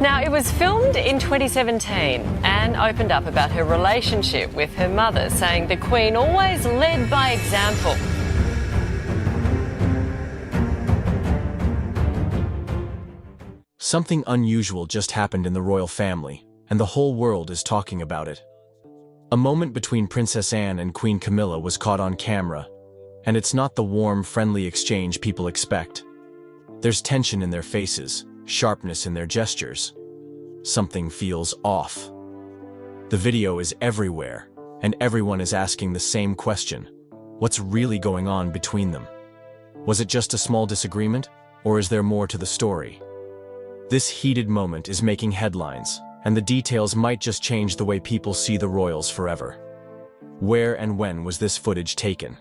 Now, it was filmed in 2017. Anne opened up about her relationship with her mother, saying the Queen always led by example. Something unusual just happened in the royal family, and the whole world is talking about it. A moment between Princess Anne and Queen Camilla was caught on camera, and it's not the warm, friendly exchange people expect. There's tension in their faces, sharpness in their gestures. Something feels off. The video is everywhere, and everyone is asking the same question. What's really going on between them? Was it just a small disagreement, or is there more to the story? This heated moment is making headlines, and the details might just change the way people see the royals forever. Where and when was this footage taken?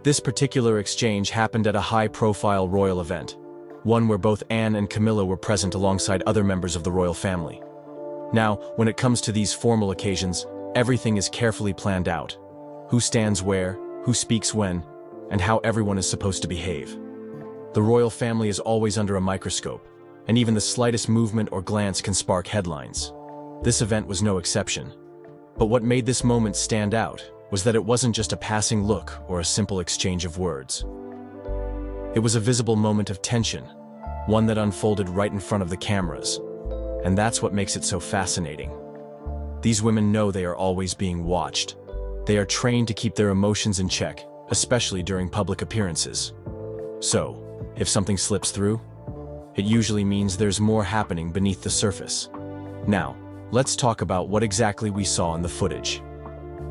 This particular exchange happened at a high-profile royal event, one where both Anne and Camilla were present alongside other members of the royal family. Now, when it comes to these formal occasions, everything is carefully planned out. Who stands where, who speaks when, and how everyone is supposed to behave. The royal family is always under a microscope, and even the slightest movement or glance can spark headlines. This event was no exception. But what made this moment stand out was that it wasn't just a passing look or a simple exchange of words. It was a visible moment of tension, one that unfolded right in front of the cameras. And that's what makes it so fascinating. These women know they are always being watched. They are trained to keep their emotions in check, especially during public appearances. So, if something slips through, it usually means there's more happening beneath the surface. Now, let's talk about what exactly we saw in the footage.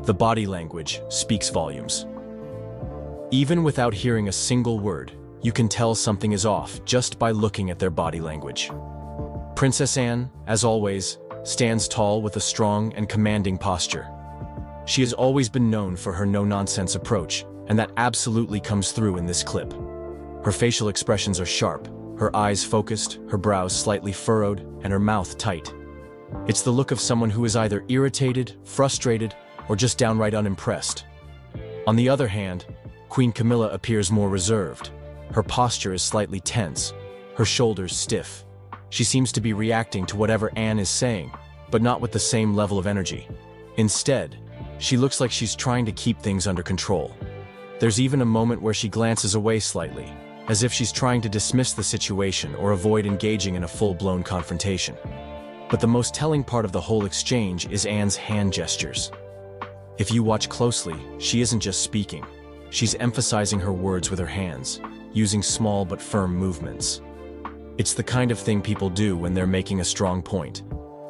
The body language speaks volumes. Even without hearing a single word, you can tell something is off just by looking at their body language. Princess Anne, as always, stands tall with a strong and commanding posture. She has always been known for her no-nonsense approach, and that absolutely comes through in this clip. Her facial expressions are sharp, her eyes focused, her brows slightly furrowed, and her mouth tight. It's the look of someone who is either irritated, frustrated, or just downright unimpressed. On the other hand, Queen Camilla appears more reserved. Her posture is slightly tense, her shoulders stiff. She seems to be reacting to whatever Anne is saying, but not with the same level of energy. Instead, she looks like she's trying to keep things under control. There's even a moment where she glances away slightly, as if she's trying to dismiss the situation or avoid engaging in a full-blown confrontation. But the most telling part of the whole exchange is Anne's hand gestures. If you watch closely, she isn't just speaking. She's emphasizing her words with her hands, using small but firm movements. It's the kind of thing people do when they're making a strong point,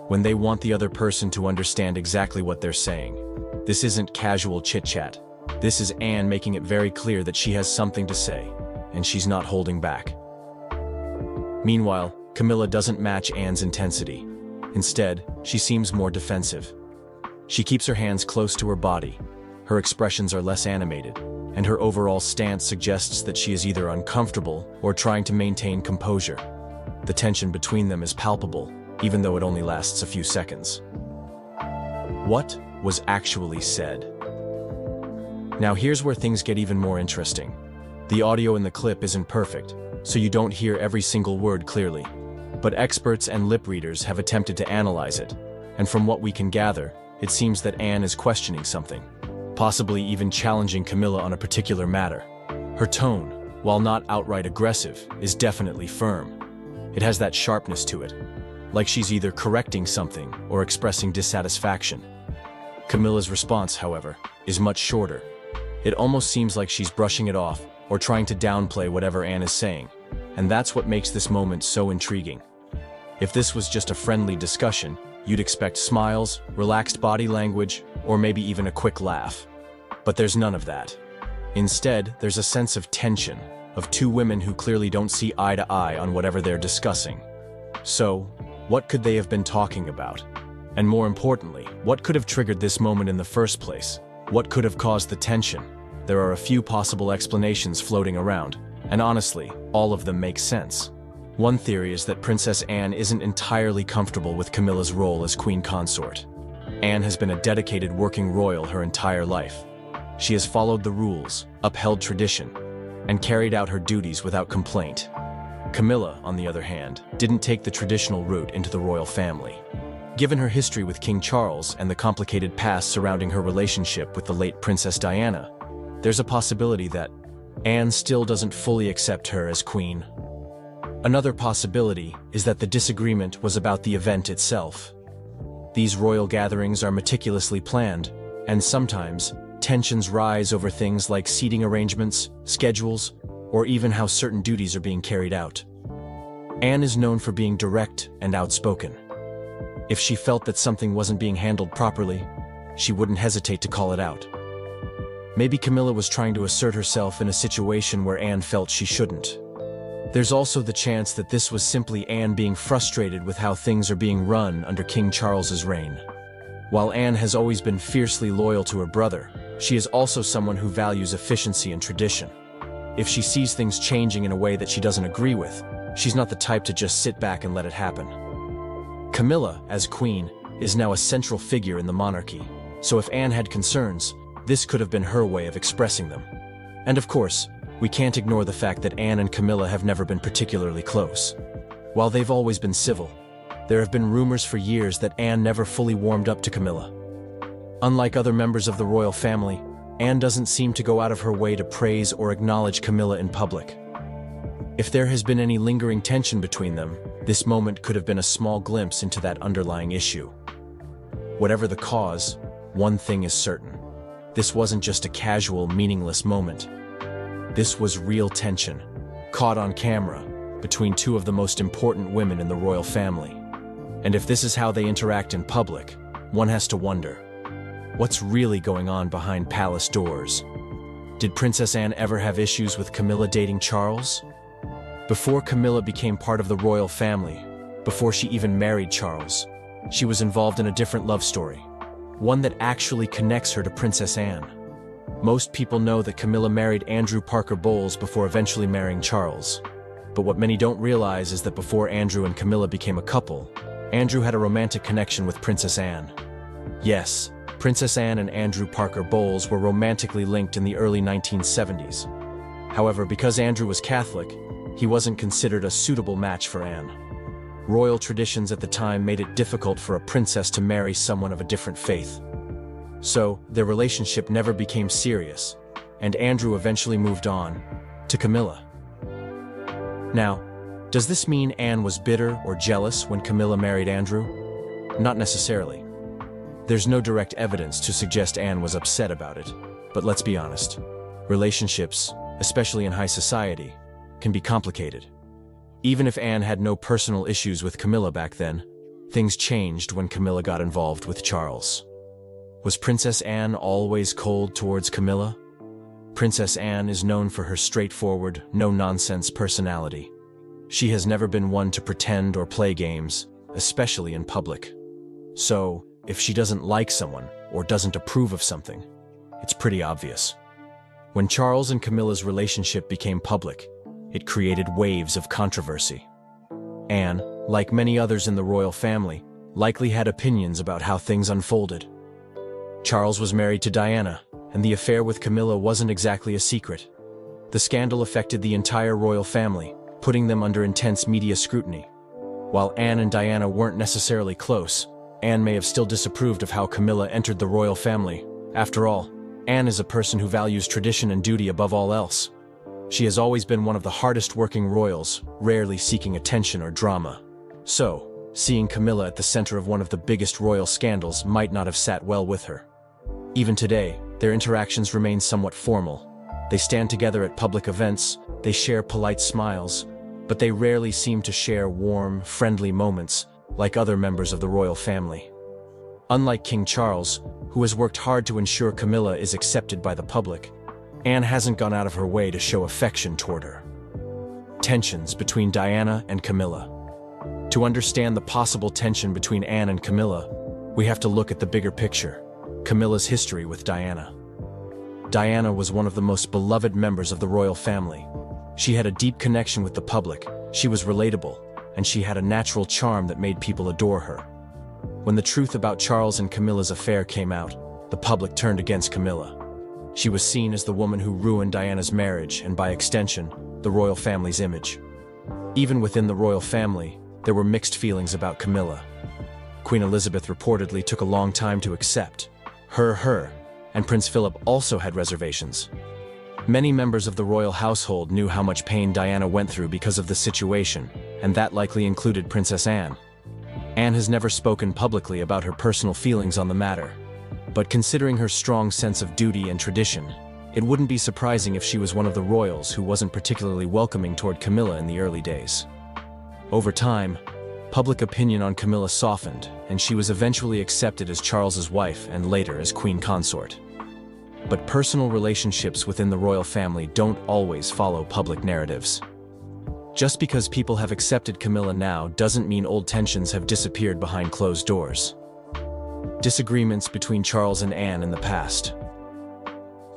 when they want the other person to understand exactly what they're saying. This isn't casual chit-chat. This is Anne making it very clear that she has something to say, and she's not holding back. Meanwhile, Camilla doesn't match Anne's intensity. Instead, she seems more defensive. She keeps her hands close to her body, her expressions are less animated, and her overall stance suggests that she is either uncomfortable or trying to maintain composure. The tension between them is palpable, even though it only lasts a few seconds. What was actually said? Now here's where things get even more interesting. The audio in the clip isn't perfect, so you don't hear every single word clearly. But experts and lip readers have attempted to analyze it, and from what we can gather, it seems that Anne is questioning something, possibly even challenging Camilla on a particular matter. Her tone, while not outright aggressive, is definitely firm. It has that sharpness to it, like she's either correcting something or expressing dissatisfaction. Camilla's response, however, is much shorter. It almost seems like she's brushing it off or trying to downplay whatever Anne is saying, and that's what makes this moment so intriguing. If this was just a friendly discussion, you'd expect smiles, relaxed body language, or maybe even a quick laugh. But there's none of that. Instead, there's a sense of tension, of two women who clearly don't see eye to eye on whatever they're discussing. So, what could they have been talking about? And more importantly, what could have triggered this moment in the first place? What could have caused the tension? There are a few possible explanations floating around, and honestly, all of them make sense. One theory is that Princess Anne isn't entirely comfortable with Camilla's role as queen consort. Anne has been a dedicated working royal her entire life. She has followed the rules, upheld tradition, and carried out her duties without complaint. Camilla, on the other hand, didn't take the traditional route into the royal family. Given her history with King Charles and the complicated past surrounding her relationship with the late Princess Diana, there's a possibility that Anne still doesn't fully accept her as queen. Another possibility is that the disagreement was about the event itself. These royal gatherings are meticulously planned, and sometimes tensions rise over things like seating arrangements, schedules, or even how certain duties are being carried out. Anne is known for being direct and outspoken. If she felt that something wasn't being handled properly, she wouldn't hesitate to call it out. Maybe Camilla was trying to assert herself in a situation where Anne felt she shouldn't. There's also the chance that this was simply Anne being frustrated with how things are being run under King Charles's reign. While Anne has always been fiercely loyal to her brother, she is also someone who values efficiency and tradition. If she sees things changing in a way that she doesn't agree with, she's not the type to just sit back and let it happen. Camilla, as queen, is now a central figure in the monarchy, so if Anne had concerns, this could have been her way of expressing them. And of course, we can't ignore the fact that Anne and Camilla have never been particularly close. While they've always been civil, there have been rumors for years that Anne never fully warmed up to Camilla. Unlike other members of the royal family, Anne doesn't seem to go out of her way to praise or acknowledge Camilla in public. If there has been any lingering tension between them, this moment could have been a small glimpse into that underlying issue. Whatever the cause, one thing is certain. This wasn't just a casual, meaningless moment. This was real tension, caught on camera, between two of the most important women in the royal family. And if this is how they interact in public, one has to wonder, what's really going on behind palace doors? Did Princess Anne ever have issues with Camilla dating Charles? Before Camilla became part of the royal family, before she even married Charles, she was involved in a different love story, one that actually connects her to Princess Anne. Most people know that Camilla married Andrew Parker Bowles before eventually marrying Charles. But what many don't realize is that before Andrew and Camilla became a couple, Andrew had a romantic connection with Princess Anne. Yes, Princess Anne and Andrew Parker Bowles were romantically linked in the early 1970s. However, because Andrew was Catholic, he wasn't considered a suitable match for Anne. Royal traditions at the time made it difficult for a princess to marry someone of a different faith. So, their relationship never became serious, and Andrew eventually moved on to Camilla. Now, does this mean Anne was bitter or jealous when Camilla married Andrew? Not necessarily. There's no direct evidence to suggest Anne was upset about it, but let's be honest. Relationships, especially in high society, can be complicated. Even if Anne had no personal issues with Camilla back then, things changed when Camilla got involved with Charles. Was Princess Anne always cold towards Camilla? Princess Anne is known for her straightforward, no-nonsense personality. She has never been one to pretend or play games, especially in public. So, if she doesn't like someone or doesn't approve of something, it's pretty obvious. When Charles and Camilla's relationship became public, it created waves of controversy. Anne, like many others in the royal family, likely had opinions about how things unfolded. Charles was married to Diana, and the affair with Camilla wasn't exactly a secret. The scandal affected the entire royal family, putting them under intense media scrutiny. While Anne and Diana weren't necessarily close, Anne may have still disapproved of how Camilla entered the royal family. After all, Anne is a person who values tradition and duty above all else. She has always been one of the hardest-working royals, rarely seeking attention or drama. So, seeing Camilla at the center of one of the biggest royal scandals might not have sat well with her. Even today, their interactions remain somewhat formal. They stand together at public events, they share polite smiles, but they rarely seem to share warm, friendly moments like other members of the royal family. Unlike King Charles, who has worked hard to ensure Camilla is accepted by the public, Anne hasn't gone out of her way to show affection toward her. Tensions between Diana and Camilla. To understand the possible tension between Anne and Camilla, we have to look at the bigger picture, Camilla's history with Diana. Diana was one of the most beloved members of the royal family. She had a deep connection with the public, she was relatable, and she had a natural charm that made people adore her. When the truth about Charles and Camilla's affair came out, the public turned against Camilla. She was seen as the woman who ruined Diana's marriage and, by extension, the royal family's image. Even within the royal family, there were mixed feelings about Camilla. Queen Elizabeth reportedly took a long time to accept her, and Prince Philip also had reservations. Many members of the royal household knew how much pain Diana went through because of the situation, and that likely included Princess Anne. Anne has never spoken publicly about her personal feelings on the matter, but considering her strong sense of duty and tradition, it wouldn't be surprising if she was one of the royals who wasn't particularly welcoming toward Camilla in the early days. Over time, public opinion on Camilla softened, and she was eventually accepted as Charles's wife and later as queen consort. But personal relationships within the royal family don't always follow public narratives. Just because people have accepted Camilla now doesn't mean old tensions have disappeared behind closed doors. Disagreements between Charles and Anne in the past.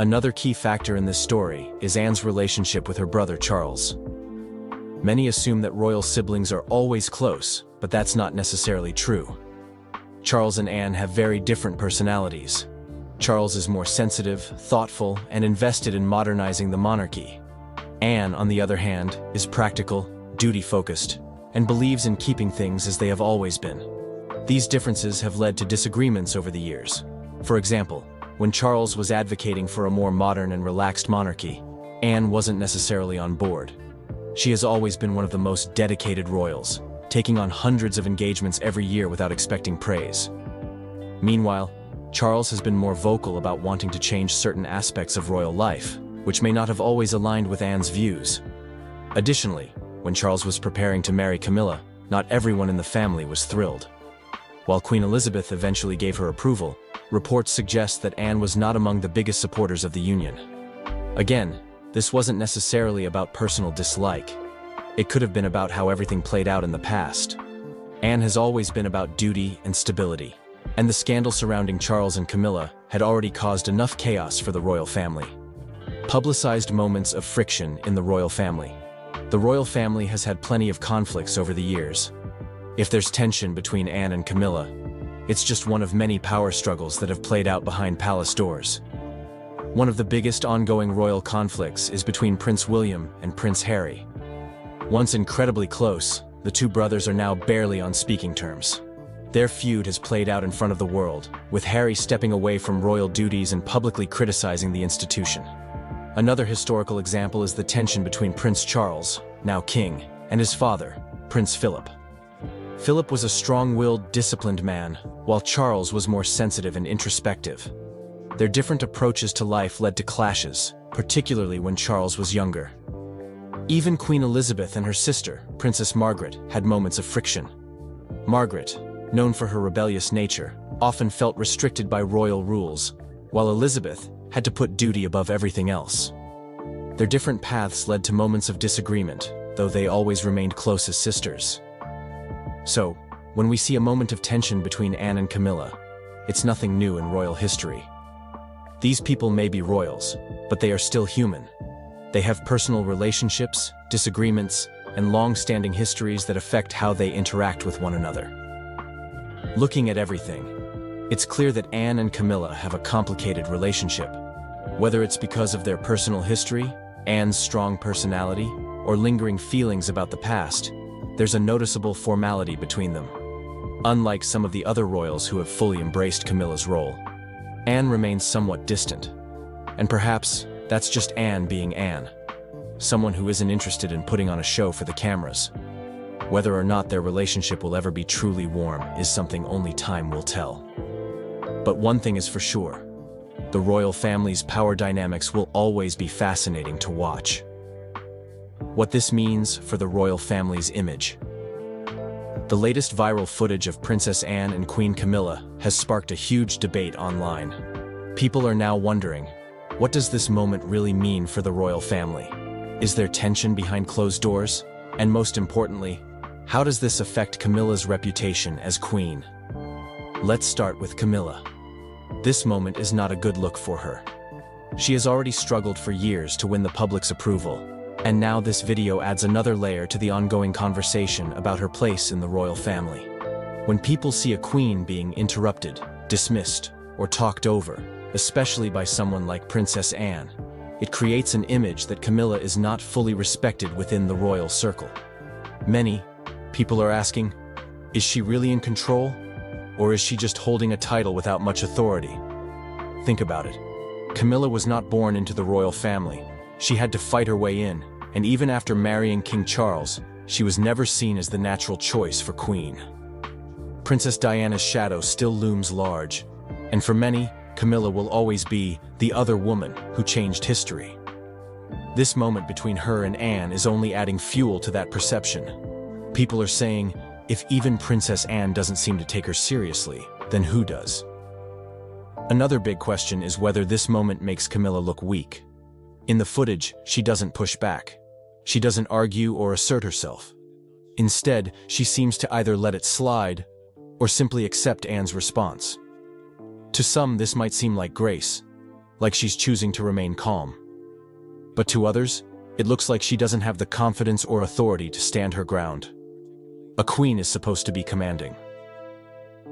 Another key factor in this story is Anne's relationship with her brother Charles. Many assume that royal siblings are always close, but that's not necessarily true. Charles and Anne have very different personalities. Charles is more sensitive, thoughtful, and invested in modernizing the monarchy. Anne, on the other hand, is practical, duty-focused, and believes in keeping things as they have always been. These differences have led to disagreements over the years. For example, when Charles was advocating for a more modern and relaxed monarchy, Anne wasn't necessarily on board. She has always been one of the most dedicated royals, taking on hundreds of engagements every year without expecting praise. Meanwhile, Charles has been more vocal about wanting to change certain aspects of royal life, which may not have always aligned with Anne's views. Additionally, when Charles was preparing to marry Camilla, not everyone in the family was thrilled. While Queen Elizabeth eventually gave her approval, reports suggest that Anne was not among the biggest supporters of the union. Again, this wasn't necessarily about personal dislike. It could have been about how everything played out in the past. Anne has always been about duty and stability, and the scandal surrounding Charles and Camilla had already caused enough chaos for the royal family. Publicized moments of friction in the royal family. The royal family has had plenty of conflicts over the years. If there's tension between Anne and Camilla, it's just one of many power struggles that have played out behind palace doors. One of the biggest ongoing royal conflicts is between Prince William and Prince Harry. Once incredibly close, the two brothers are now barely on speaking terms. Their feud has played out in front of the world, with Harry stepping away from royal duties and publicly criticizing the institution. Another historical example is the tension between Prince Charles, now king, and his father, Prince Philip. Philip was a strong-willed, disciplined man, while Charles was more sensitive and introspective. Their different approaches to life led to clashes, particularly when Charles was younger. Even Queen Elizabeth and her sister, Princess Margaret, had moments of friction. Margaret, known for her rebellious nature, often felt restricted by royal rules, while Elizabeth had to put duty above everything else. Their different paths led to moments of disagreement, though they always remained close as sisters. So, when we see a moment of tension between Anne and Camilla, it's nothing new in royal history. These people may be royals, but they are still human. They have personal relationships, disagreements, and long-standing histories that affect how they interact with one another. Looking at everything, it's clear that Anne and Camilla have a complicated relationship. Whether it's because of their personal history, Anne's strong personality, or lingering feelings about the past, there's a noticeable formality between them. Unlike some of the other royals who have fully embraced Camilla's role, Anne remains somewhat distant. And perhaps that's just Anne being Anne, someone who isn't interested in putting on a show for the cameras. Whether or not their relationship will ever be truly warm is something only time will tell. But one thing is for sure, the royal family's power dynamics will always be fascinating to watch. What this means for the royal family's image. The latest viral footage of Princess Anne and Queen Camilla has sparked a huge debate online. People are now wondering, what does this moment really mean for the royal family? Is there tension behind closed doors? And most importantly, how does this affect Camilla's reputation as queen? Let's start with Camilla. This moment is not a good look for her. She has already struggled for years to win the public's approval, and now this video adds another layer to the ongoing conversation about her place in the royal family. When people see a queen being interrupted, dismissed, or talked over, especially by someone like Princess Anne, it creates an image that Camilla is not fully respected within the royal circle. Many people are asking, is she really in control? Or is she just holding a title without much authority? Think about it. Camilla was not born into the royal family. She had to fight her way in, and even after marrying King Charles, she was never seen as the natural choice for queen. Princess Diana's shadow still looms large, and for many, Camilla will always be the other woman who changed history. This moment between her and Anne is only adding fuel to that perception. People are saying, if even Princess Anne doesn't seem to take her seriously, then who does? Another big question is whether this moment makes Camilla look weak. In the footage, she doesn't push back. She doesn't argue or assert herself. Instead, she seems to either let it slide or simply accept Anne's response. To some, this might seem like grace, like she's choosing to remain calm. But to others, it looks like she doesn't have the confidence or authority to stand her ground. A queen is supposed to be commanding.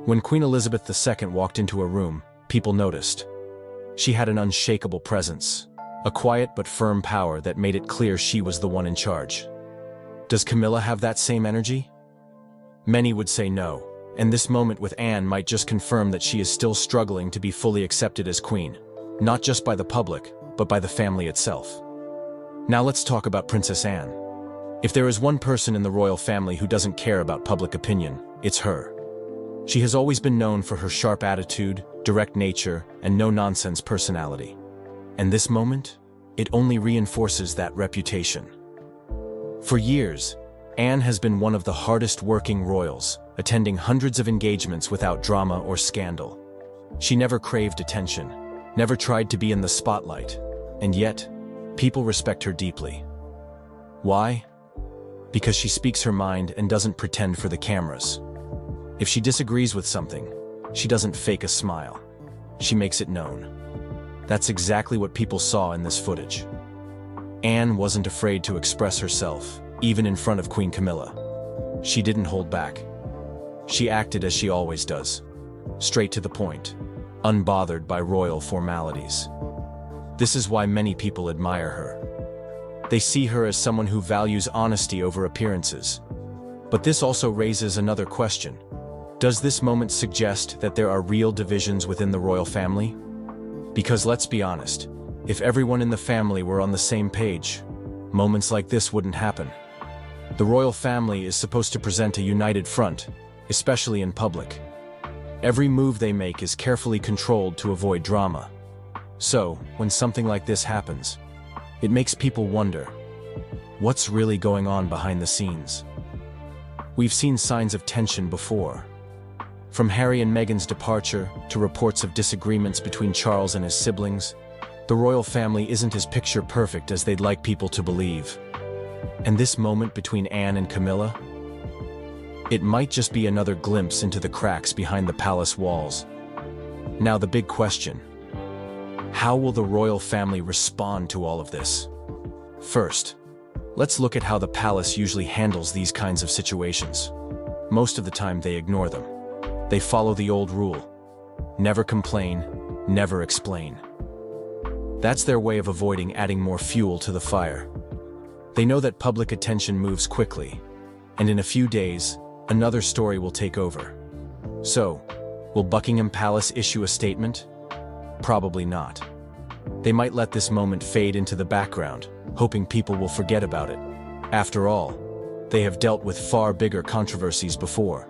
When Queen Elizabeth II walked into a room, people noticed. She had an unshakable presence, a quiet but firm power that made it clear she was the one in charge. Does Camilla have that same energy? Many would say no, and this moment with Anne might just confirm that she is still struggling to be fully accepted as queen, not just by the public, but by the family itself. Now let's talk about Princess Anne. If there is one person in the royal family who doesn't care about public opinion, it's her. She has always been known for her sharp attitude, direct nature, and no-nonsense personality. And this moment, it only reinforces that reputation. For years, Anne has been one of the hardest-working royals, attending hundreds of engagements without drama or scandal. She never craved attention, never tried to be in the spotlight, and yet, people respect her deeply. Why? Because she speaks her mind and doesn't pretend for the cameras. If she disagrees with something, she doesn't fake a smile. She makes it known. That's exactly what people saw in this footage. Anne wasn't afraid to express herself, even in front of Queen Camilla. She didn't hold back. She acted as she always does, straight to the point, unbothered by royal formalities. This is why many people admire her. They see her as someone who values honesty over appearances. But this also raises another question. Does this moment suggest that there are real divisions within the royal family? Because let's be honest, if everyone in the family were on the same page, moments like this wouldn't happen. The royal family is supposed to present a united front, especially in public. Every move they make is carefully controlled to avoid drama. So, when something like this happens, it makes people wonder, what's really going on behind the scenes? We've seen signs of tension before. From Harry and Meghan's departure to reports of disagreements between Charles and his siblings, the royal family isn't as picture-perfect as they'd like people to believe. And this moment between Anne and Camilla? It might just be another glimpse into the cracks behind the palace walls. Now the big question. How will the royal family respond to all of this? First, let's look at how the palace usually handles these kinds of situations. Most of the time they ignore them. They follow the old rule. Never complain, never explain. That's their way of avoiding adding more fuel to the fire. They know that public attention moves quickly, and in a few days, another story will take over. So, will Buckingham Palace issue a statement? Probably not. They might let this moment fade into the background, hoping people will forget about it. After all, they have dealt with far bigger controversies before.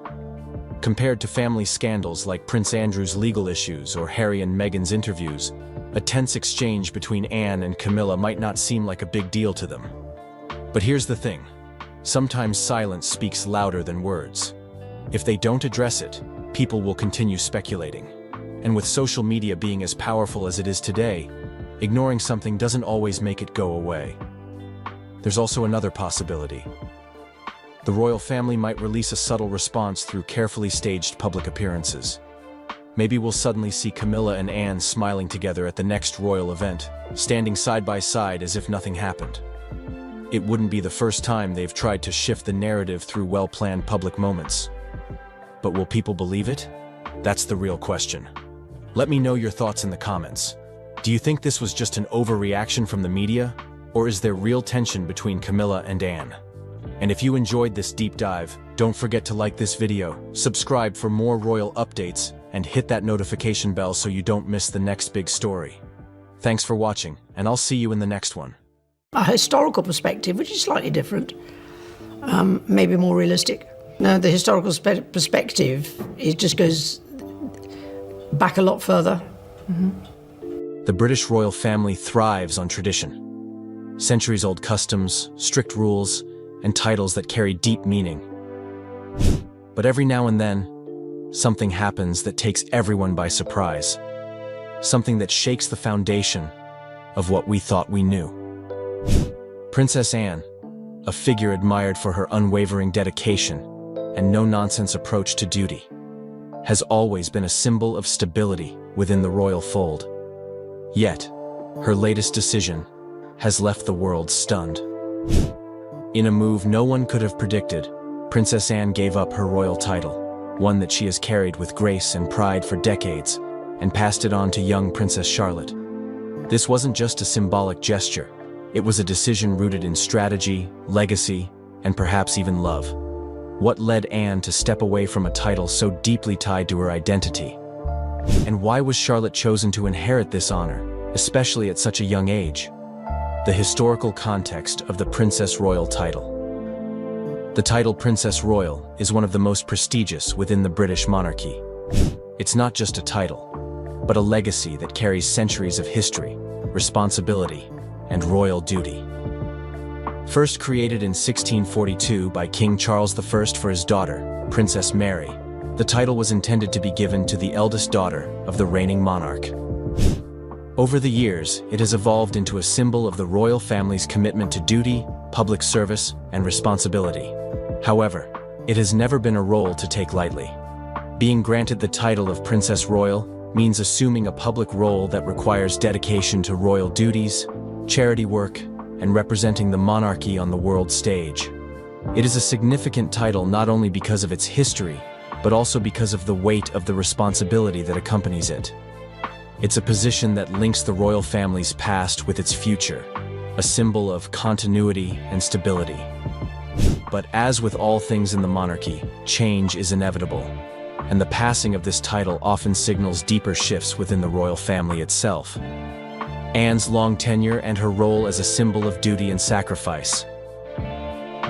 Compared to family scandals like Prince Andrew's legal issues or Harry and Meghan's interviews, a tense exchange between Anne and Camilla might not seem like a big deal to them. But here's the thing. Sometimes silence speaks louder than words. If they don't address it, people will continue speculating. And with social media being as powerful as it is today, ignoring something doesn't always make it go away. There's also another possibility. The royal family might release a subtle response through carefully staged public appearances. Maybe we'll suddenly see Camilla and Anne smiling together at the next royal event, standing side by side as if nothing happened. It wouldn't be the first time they've tried to shift the narrative through well-planned public moments. But will people believe it? That's the real question. Let me know your thoughts in the comments. Do you think this was just an overreaction from the media, or is there real tension between Camilla and Anne? And if you enjoyed this deep dive, don't forget to like this video, subscribe for more royal updates, and hit that notification bell so you don't miss the next big story. Thanks for watching, and I'll see you in the next one. A historical perspective, which is slightly different, maybe more realistic. Now, the historical perspective, it just goes back a lot further. The British royal family thrives on tradition. Centuries-old customs, strict rules, and titles that carry deep meaning. But every now and then, something happens that takes everyone by surprise. Something that shakes the foundation of what we thought we knew. Princess Anne, a figure admired for her unwavering dedication and no-nonsense approach to duty, has always been a symbol of stability within the royal fold. Yet, her latest decision has left the world stunned. In a move no one could have predicted, Princess Anne gave up her royal title, one that she has carried with grace and pride for decades, and passed it on to young Princess Charlotte. This wasn't just a symbolic gesture. It was a decision rooted in strategy, legacy, and perhaps even love. What led Anne to step away from a title so deeply tied to her identity? And why was Charlotte chosen to inherit this honor, especially at such a young age? The historical context of the Princess Royal title. The title Princess Royal is one of the most prestigious within the British monarchy. It's not just a title, but a legacy that carries centuries of history, responsibility, and royal duty. First created in 1642 by King Charles I for his daughter, Princess Mary, the title was intended to be given to the eldest daughter of the reigning monarch. Over the years, it has evolved into a symbol of the royal family's commitment to duty, public service, and responsibility. However, it has never been a role to take lightly. Being granted the title of Princess Royal means assuming a public role that requires dedication to royal duties, charity work, and representing the monarchy on the world stage. It is a significant title not only because of its history, but also because of the weight of the responsibility that accompanies it. It's a position that links the royal family's past with its future, a symbol of continuity and stability. But as with all things in the monarchy, change is inevitable, and the passing of this title often signals deeper shifts within the royal family itself. Anne's long tenure and her role as a symbol of duty and sacrifice.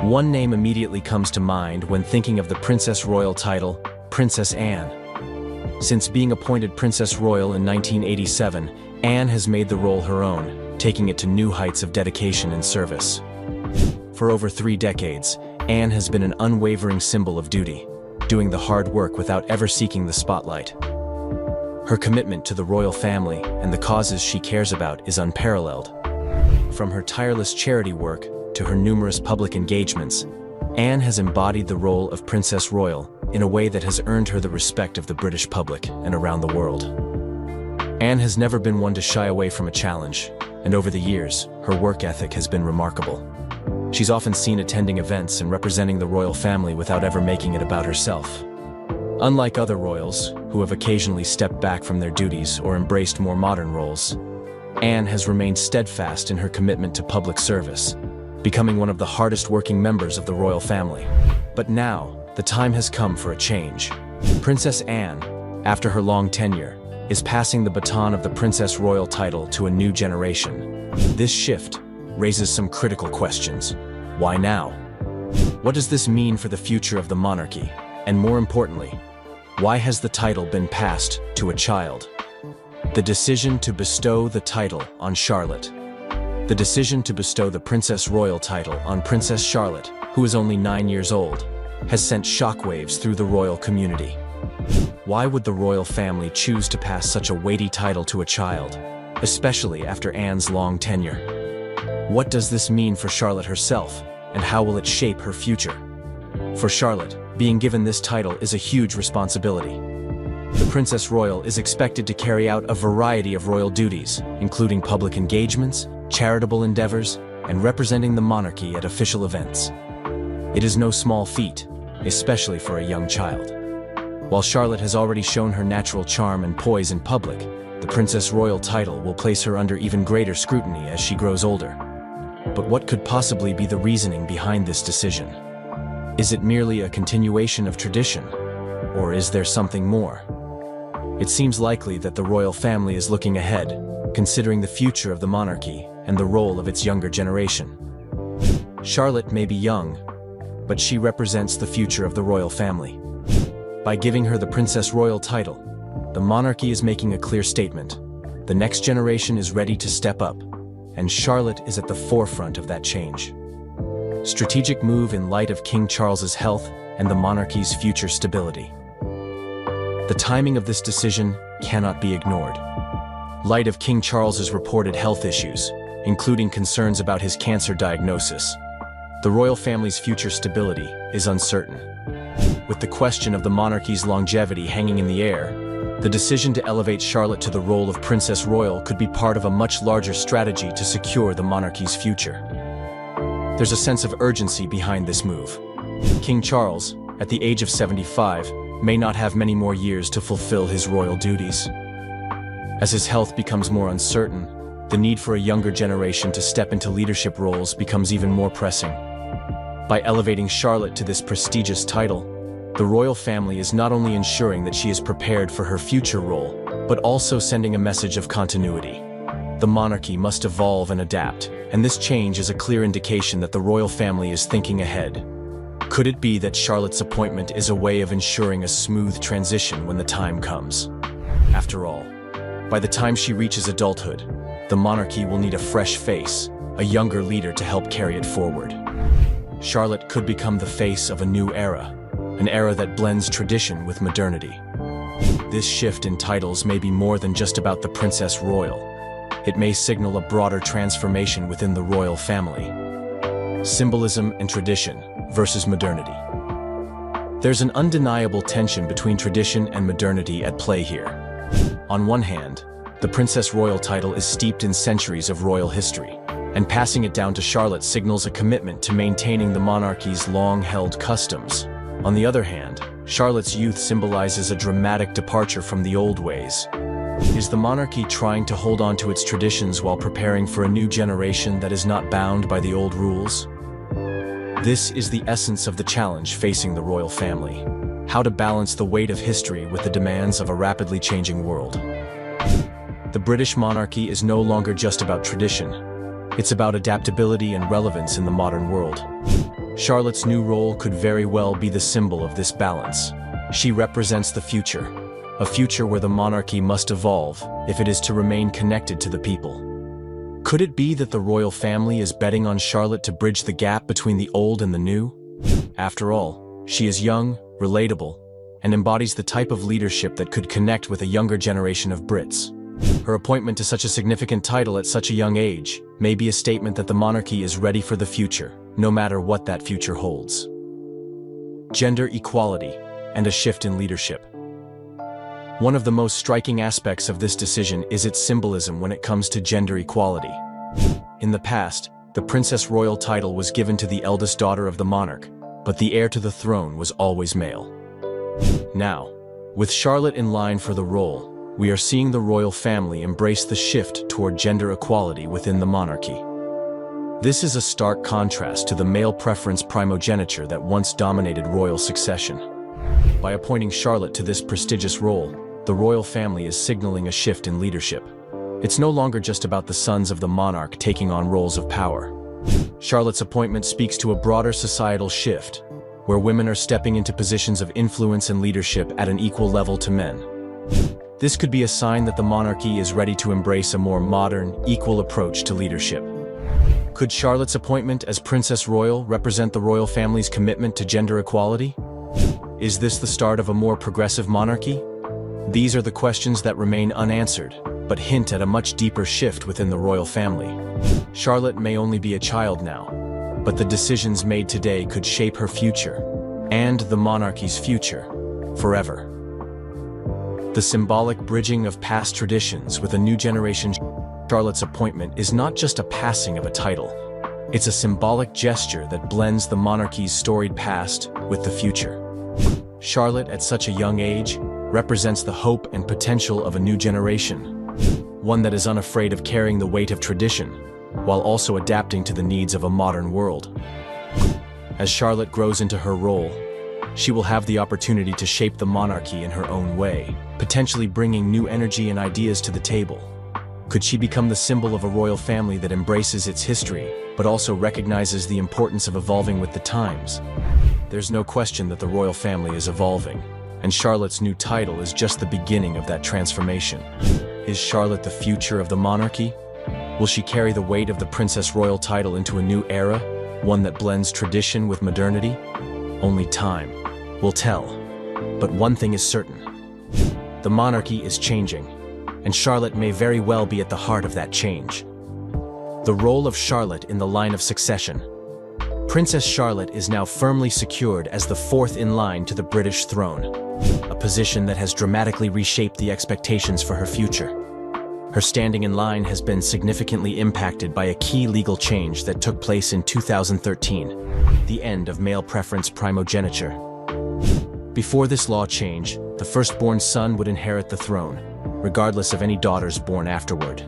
One name immediately comes to mind when thinking of the Princess Royal title, Princess Anne. Since being appointed Princess Royal in 1987, Anne has made the role her own, taking it to new heights of dedication and service. For over 3 decades, Anne has been an unwavering symbol of duty, doing the hard work without ever seeking the spotlight. Her commitment to the royal family and the causes she cares about is unparalleled. From her tireless charity work to her numerous public engagements, Anne has embodied the role of Princess Royal in a way that has earned her the respect of the British public and around the world. Anne has never been one to shy away from a challenge, and over the years, her work ethic has been remarkable. She's often seen attending events and representing the royal family without ever making it about herself. Unlike other royals, who have occasionally stepped back from their duties or embraced more modern roles, Anne has remained steadfast in her commitment to public service, becoming one of the hardest-working members of the royal family. But now, the time has come for a change. Princess Anne, after her long tenure, is passing the baton of the Princess Royal title to a new generation. This shift raises some critical questions. Why now? What does this mean for the future of the monarchy? And more importantly, why has the title been passed to a child? The decision to bestow the title on Charlotte. The decision to bestow the Princess Royal title on Princess Charlotte, who is only 9 years old, has sent shockwaves through the royal community. Why would the royal family choose to pass such a weighty title to a child, especially after Anne's long tenure? What does this mean for Charlotte herself, and how will it shape her future? For Charlotte, being given this title is a huge responsibility. The Princess Royal is expected to carry out a variety of royal duties, including public engagements, charitable endeavors, and representing the monarchy at official events. It is no small feat, especially for a young child. While Charlotte has already shown her natural charm and poise in public, the Princess Royal title will place her under even greater scrutiny as she grows older. But what could possibly be the reasoning behind this decision? Is it merely a continuation of tradition? Or is there something more? It seems likely that the royal family is looking ahead, considering the future of the monarchy and the role of its younger generation. Charlotte may be young, but she represents the future of the royal family. By giving her the Princess Royal title, the monarchy is making a clear statement. The next generation is ready to step up, and Charlotte is at the forefront of that change. Strategic move in light of King Charles's health and the monarchy's future stability. The timing of this decision cannot be ignored. Light of King Charles's reported health issues, including concerns about his cancer diagnosis, the royal family's future stability is uncertain. With the question of the monarchy's longevity hanging in the air, the decision to elevate Charlotte to the role of Princess Royal could be part of a much larger strategy to secure the monarchy's future. There's a sense of urgency behind this move. King Charles, at the age of 75, may not have many more years to fulfill his royal duties. As his health becomes more uncertain, the need for a younger generation to step into leadership roles becomes even more pressing. By elevating Charlotte to this prestigious title, the royal family is not only ensuring that she is prepared for her future role, but also sending a message of continuity. The monarchy must evolve and adapt, and this change is a clear indication that the royal family is thinking ahead. Could it be that Charlotte's appointment is a way of ensuring a smooth transition when the time comes? After all, by the time she reaches adulthood, the monarchy will need a fresh face, a younger leader to help carry it forward. Charlotte could become the face of a new era, an era that blends tradition with modernity. This shift in titles may be more than just about the Princess Royal. It may signal a broader transformation within the royal family. Symbolism and tradition versus modernity. There's an undeniable tension between tradition and modernity at play here. On one hand, the Princess Royal title is steeped in centuries of royal history, and passing it down to Charlotte signals a commitment to maintaining the monarchy's long-held customs. On the other hand, Charlotte's youth symbolizes a dramatic departure from the old ways. Is the monarchy trying to hold on to its traditions while preparing for a new generation that is not bound by the old rules? This is the essence of the challenge facing the royal family: how to balance the weight of history with the demands of a rapidly changing world. The British monarchy is no longer just about tradition. It's about adaptability and relevance in the modern world. Charlotte's new role could very well be the symbol of this balance. She represents the future, a future where the monarchy must evolve if it is to remain connected to the people. Could it be that the royal family is betting on Charlotte to bridge the gap between the old and the new? After all, she is young, relatable, and embodies the type of leadership that could connect with a younger generation of Brits. Her appointment to such a significant title at such a young age may be a statement that the monarchy is ready for the future, no matter what that future holds. Gender equality and a shift in leadership. One of the most striking aspects of this decision is its symbolism when it comes to gender equality. In the past, the Princess Royal title was given to the eldest daughter of the monarch, but the heir to the throne was always male. Now, with Charlotte in line for the role, we are seeing the royal family embrace the shift toward gender equality within the monarchy. This is a stark contrast to the male preference primogeniture that once dominated royal succession. By appointing Charlotte to this prestigious role, the royal family is signaling a shift in leadership. It's no longer just about the sons of the monarch taking on roles of power. Charlotte's appointment speaks to a broader societal shift, where women are stepping into positions of influence and leadership at an equal level to men. This could be a sign that the monarchy is ready to embrace a more modern, equal approach to leadership. Could Charlotte's appointment as Princess Royal represent the royal family's commitment to gender equality? Is this the start of a more progressive monarchy? These are the questions that remain unanswered, but hint at a much deeper shift within the royal family. Charlotte may only be a child now, but the decisions made today could shape her future, and the monarchy's future, forever. The symbolic bridging of past traditions with a new generation. Charlotte's appointment is not just a passing of a title. It's a symbolic gesture that blends the monarchy's storied past with the future. Charlotte, at such a young age, represents the hope and potential of a new generation, one that is unafraid of carrying the weight of tradition, while also adapting to the needs of a modern world. As Charlotte grows into her role, she will have the opportunity to shape the monarchy in her own way, potentially bringing new energy and ideas to the table. Could she become the symbol of a royal family that embraces its history, but also recognizes the importance of evolving with the times? There's no question that the royal family is evolving, and Charlotte's new title is just the beginning of that transformation. Is Charlotte the future of the monarchy? Will she carry the weight of the Princess Royal title into a new era, one that blends tradition with modernity? Only time will tell. But one thing is certain. The monarchy is changing, and Charlotte may very well be at the heart of that change. The role of Charlotte in the line of succession. Princess Charlotte is now firmly secured as the fourth in line to the British throne, a position that has dramatically reshaped the expectations for her future. Her standing in line has been significantly impacted by a key legal change that took place in 2013, the end of male preference primogeniture. Before this law change, the firstborn son would inherit the throne, regardless of any daughters born afterward.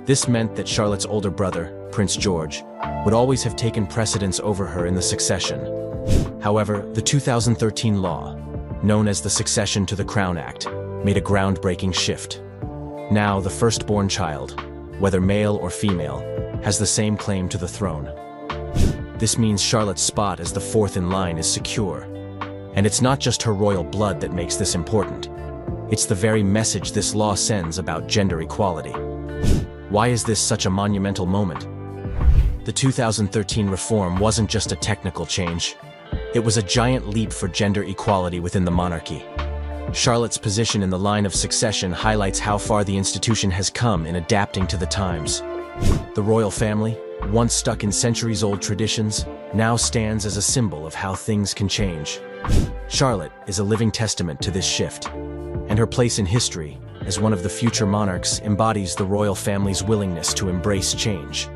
This meant that Charlotte's older brother, Prince George, would always have taken precedence over her in the succession. However, the 2013 law, known as the Succession to the Crown Act, made a groundbreaking shift. Now, the firstborn child, whether male or female, has the same claim to the throne. This means Charlotte's spot as the fourth in line is secure. And it's not just her royal blood that makes this important. It's the very message this law sends about gender equality. Why is this such a monumental moment? The 2013 reform wasn't just a technical change. It was a giant leap for gender equality within the monarchy. Charlotte's position in the line of succession highlights how far the institution has come in adapting to the times. The royal family, once stuck in centuries-old traditions, now stands as a symbol of how things can change. Charlotte is a living testament to this shift, and her place in history as one of the future monarchs embodies the royal family's willingness to embrace change.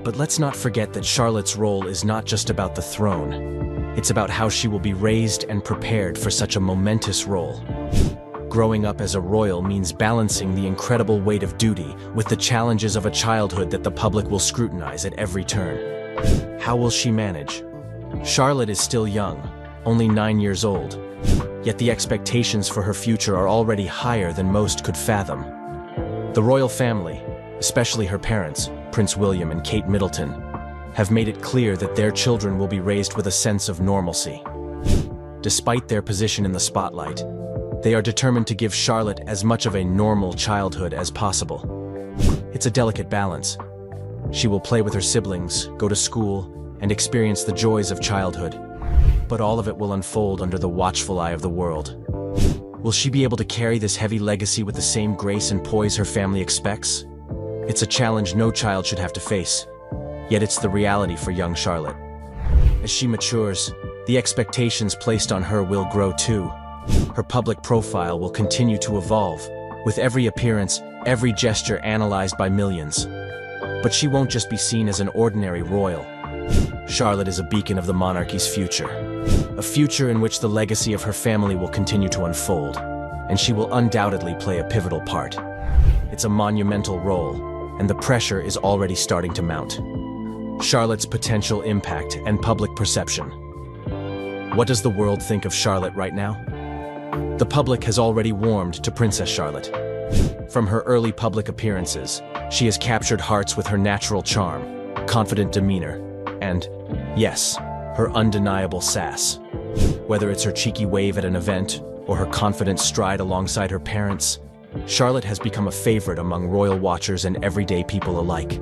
But let's not forget that Charlotte's role is not just about the throne. It's about how she will be raised and prepared for such a momentous role. Growing up as a royal means balancing the incredible weight of duty with the challenges of a childhood that the public will scrutinize at every turn. How will she manage? Charlotte is still young, only 9 years old, yet the expectations for her future are already higher than most could fathom. The royal family, especially her parents, Prince William and Kate Middleton, have made it clear that their children will be raised with a sense of normalcy. Despite their position in the spotlight, they are determined to give Charlotte as much of a normal childhood as possible. It's a delicate balance. She will play with her siblings, go to school, and experience the joys of childhood. But all of it will unfold under the watchful eye of the world. Will she be able to carry this heavy legacy with the same grace and poise her family expects? It's a challenge no child should have to face. Yet it's the reality for young Charlotte. As she matures, the expectations placed on her will grow too. Her public profile will continue to evolve, with every appearance, every gesture analyzed by millions. But she won't just be seen as an ordinary royal. Charlotte is a beacon of the monarchy's future. A future in which the legacy of her family will continue to unfold, and she will undoubtedly play a pivotal part. It's a monumental role, and the pressure is already starting to mount. Charlotte's potential impact and public perception. What does the world think of Charlotte right now? The public has already warmed to Princess Charlotte. From her early public appearances, she has captured hearts with her natural charm, confident demeanor, and, yes, her undeniable sass. Whether it's her cheeky wave at an event or her confident stride alongside her parents, Charlotte has become a favorite among royal watchers and everyday people alike.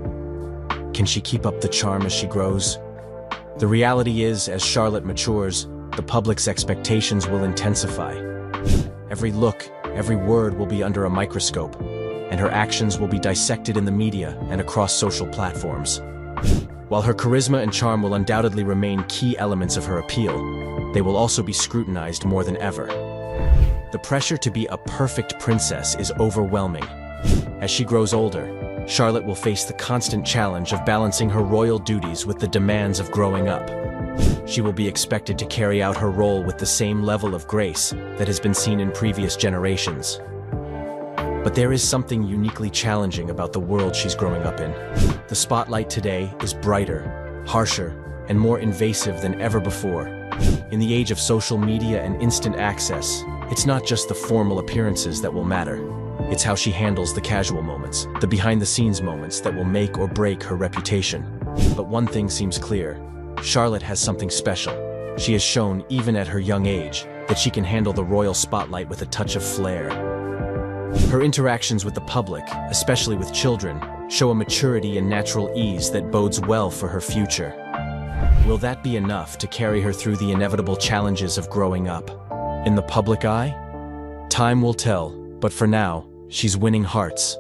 Can she keep up the charm as she grows? The reality is, as Charlotte matures, the public's expectations will intensify. Every look, every word will be under a microscope, and her actions will be dissected in the media and across social platforms. While her charisma and charm will undoubtedly remain key elements of her appeal, they will also be scrutinized more than ever. The pressure to be a perfect princess is overwhelming. As she grows older, Charlotte will face the constant challenge of balancing her royal duties with the demands of growing up. She will be expected to carry out her role with the same level of grace that has been seen in previous generations. But there is something uniquely challenging about the world she's growing up in. The spotlight today is brighter, harsher, and more invasive than ever before. In the age of social media and instant access, it's not just the formal appearances that will matter. It's how she handles the casual moments, the behind-the-scenes moments that will make or break her reputation. But one thing seems clear. Charlotte has something special. She has shown, even at her young age, that she can handle the royal spotlight with a touch of flair. Her interactions with the public, especially with children, show a maturity and natural ease that bodes well for her future. Will that be enough to carry her through the inevitable challenges of growing up? In the public eye? Time will tell, but for now, she's winning hearts.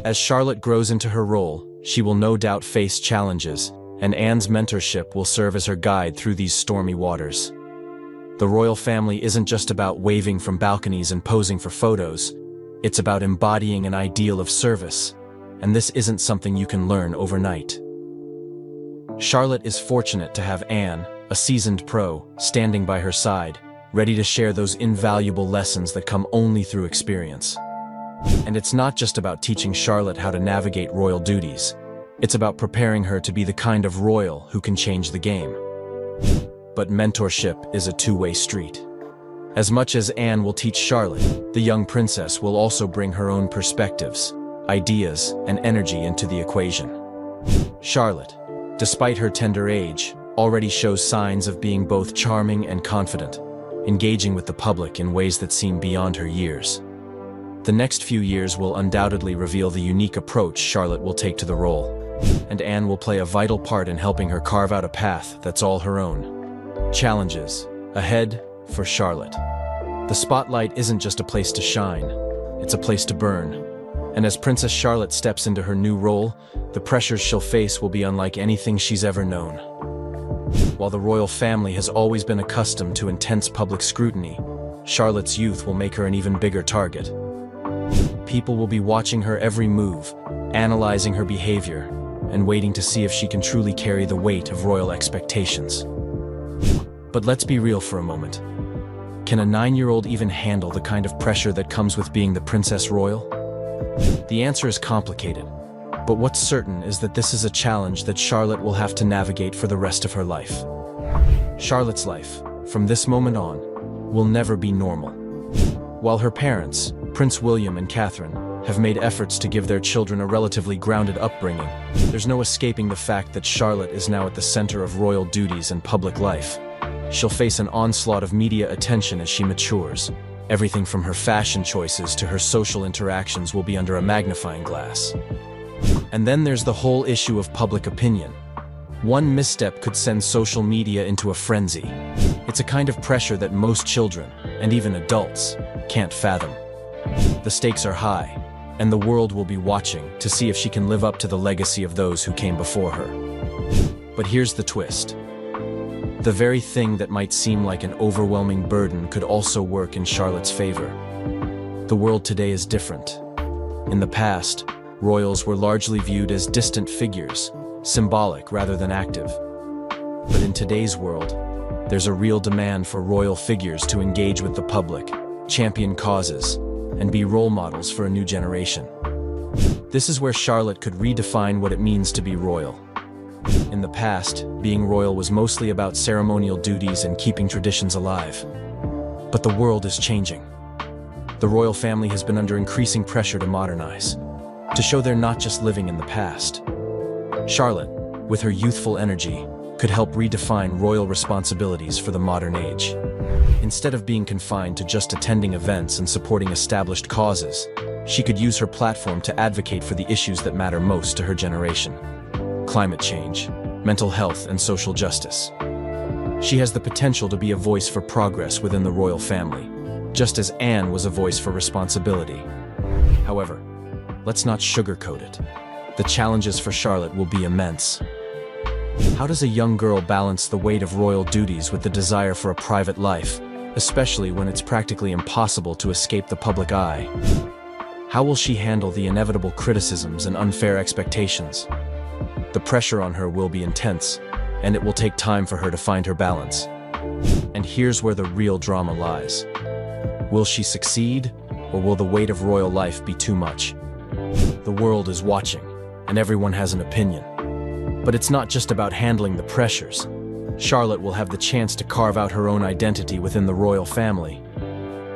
As Charlotte grows into her role, she will no doubt face challenges, and Anne's mentorship will serve as her guide through these stormy waters. The royal family isn't just about waving from balconies and posing for photos. It's about embodying an ideal of service, and this isn't something you can learn overnight. Charlotte is fortunate to have Anne, a seasoned pro, standing by her side, ready to share those invaluable lessons that come only through experience. And it's not just about teaching Charlotte how to navigate royal duties. It's about preparing her to be the kind of royal who can change the game. But mentorship is a two-way street. As much as Anne will teach Charlotte, the young princess will also bring her own perspectives, ideas, and energy into the equation. Charlotte, despite her tender age, already shows signs of being both charming and confident, engaging with the public in ways that seem beyond her years. The next few years will undoubtedly reveal the unique approach Charlotte will take to the role, and Anne will play a vital part in helping her carve out a path that's all her own. Challenges ahead for Charlotte. The spotlight isn't just a place to shine, it's a place to burn. And as Princess Charlotte steps into her new role, the pressures she'll face will be unlike anything she's ever known. While the royal family has always been accustomed to intense public scrutiny, Charlotte's youth will make her an even bigger target. People will be watching her every move, analyzing her behavior, and waiting to see if she can truly carry the weight of royal expectations. But let's be real for a moment. Can a 9-year-old even handle the kind of pressure that comes with being the Princess Royal? The answer is complicated, but what's certain is that this is a challenge that Charlotte will have to navigate for the rest of her life. Charlotte's life, from this moment on, will never be normal. While her parents, Prince William and Catherine, have made efforts to give their children a relatively grounded upbringing, there's no escaping the fact that Charlotte is now at the center of royal duties and public life. She'll face an onslaught of media attention as she matures. Everything from her fashion choices to her social interactions will be under a magnifying glass. And then there's the whole issue of public opinion. One misstep could send social media into a frenzy. It's a kind of pressure that most children, and even adults, can't fathom. The stakes are high, and the world will be watching to see if she can live up to the legacy of those who came before her. But here's the twist. The very thing that might seem like an overwhelming burden could also work in Charlotte's favor. The world today is different. In the past, royals were largely viewed as distant figures, symbolic rather than active. But in today's world, there's a real demand for royal figures to engage with the public, champion causes, and be role models for a new generation. This is where Charlotte could redefine what it means to be royal. In the past, being royal was mostly about ceremonial duties and keeping traditions alive. But the world is changing. The royal family has been under increasing pressure to modernize, to show they're not just living in the past. Charlotte, with her youthful energy, could help redefine royal responsibilities for the modern age. Instead of being confined to just attending events and supporting established causes, she could use her platform to advocate for the issues that matter most to her generation: climate change, mental health, and social justice. She has the potential to be a voice for progress within the royal family, just as Anne was a voice for responsibility. However, let's not sugarcoat it. The challenges for Charlotte will be immense. How does a young girl balance the weight of royal duties with the desire for a private life, especially when it's practically impossible to escape the public eye? How will she handle the inevitable criticisms and unfair expectations? The pressure on her will be intense, and it will take time for her to find her balance. And here's where the real drama lies. Will she succeed, or will the weight of royal life be too much? The world is watching, and everyone has an opinion. But it's not just about handling the pressures. Charlotte will have the chance to carve out her own identity within the royal family.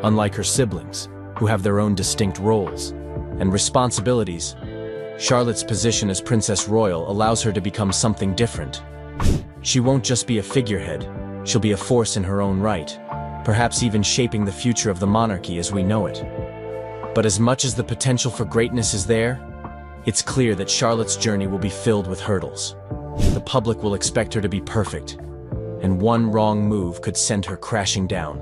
Unlike her siblings, who have their own distinct roles and responsibilities, Charlotte's position as Princess Royal allows her to become something different. She won't just be a figurehead, she'll be a force in her own right, perhaps even shaping the future of the monarchy as we know it. But as much as the potential for greatness is there, it's clear that Charlotte's journey will be filled with hurdles. The public will expect her to be perfect, and one wrong move could send her crashing down.